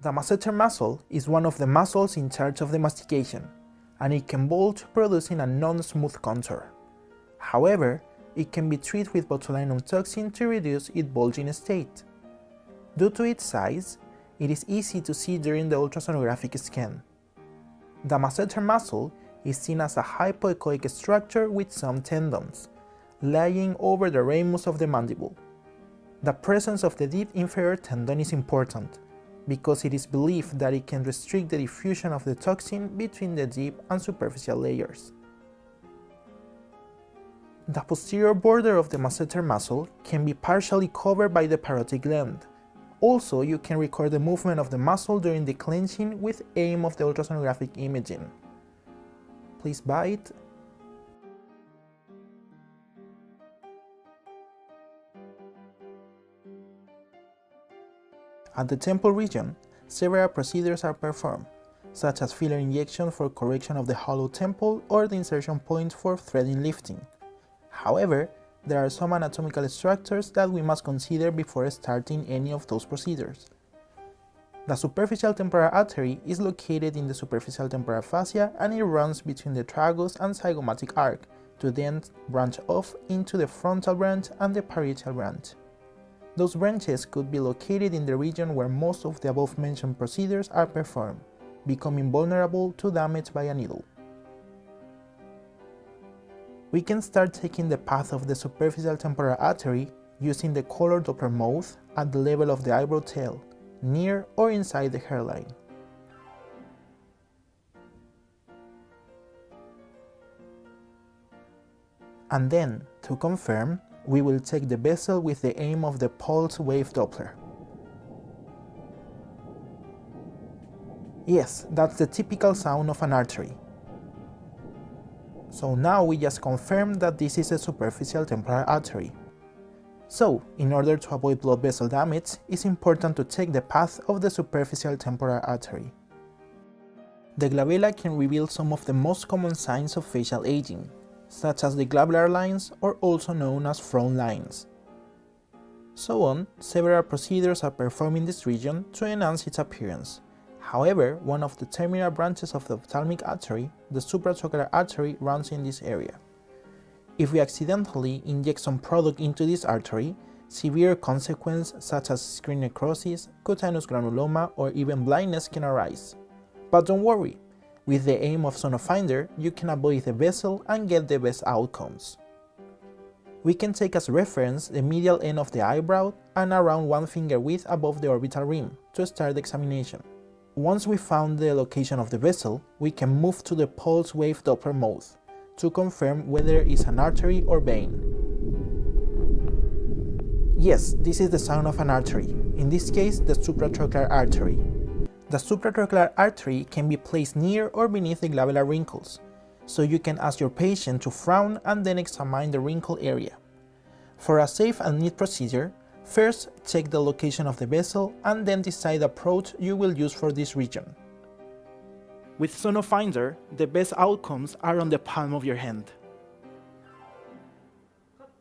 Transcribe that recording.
The masseter muscle is one of the muscles in charge of the mastication, and it can bulge, producing a non-smooth contour. However, it can be treated with botulinum toxin to reduce its bulging state. Due to its size, it is easy to see during the ultrasonographic scan. The masseter muscle is seen as a hypoechoic structure with some tendons, lying over the ramus of the mandible. The presence of the deep inferior tendon is important, because it is believed that it can restrict the diffusion of the toxin between the deep and superficial layers. The posterior border of the masseter muscle can be partially covered by the parotid gland. Also, you can record the movement of the muscle during the clenching with aim of the ultrasonographic imaging. Please bite. At the temple region, several procedures are performed, such as filler injection for correction of the hollow temple or the insertion point for threading lifting. However, there are some anatomical structures that we must consider before starting any of those procedures. The superficial temporal artery is located in the superficial temporal fascia, and it runs between the tragus and zygomatic arc to then branch off into the frontal branch and the parietal branch. Those branches could be located in the region where most of the above-mentioned procedures are performed, becoming vulnerable to damage by a needle. We can start taking the path of the superficial temporal artery using the color Doppler mode at the level of the eyebrow tail, near or inside the hairline. And then, to confirm, we will take the vessel with the aim of the pulse wave Doppler. Yes, that's the typical sound of an artery. So now we just confirmed that this is a superficial temporal artery. So, in order to avoid blood vessel damage, it's important to take the path of the superficial temporal artery. The glabella can reveal some of the most common signs of facial aging, such as the glabellar lines, or also known as frown lines. So on, several procedures are performed in this region to enhance its appearance. However, one of the terminal branches of the ophthalmic artery, the supratrochlear artery, runs in this area. If we accidentally inject some product into this artery, severe consequences such as screen necrosis, cutaneous granuloma, or even blindness can arise. But don't worry, with the aim of SONO-Finder, you can avoid the vessel and get the best outcomes. We can take as reference the medial end of the eyebrow and around 1 finger width above the orbital rim to start the examination. Once we found the location of the vessel, we can move to the pulse wave Doppler mode to confirm whether it's an artery or vein. Yes, this is the sound of an artery, in this case the supratrochlear artery. The supratrochlear artery can be placed near or beneath the glabellar wrinkles, so you can ask your patient to frown and then examine the wrinkle area. For a safe and neat procedure, first check the location of the vessel and then decide the approach you will use for this region. With SONO-Finder, the best outcomes are on the palm of your hand.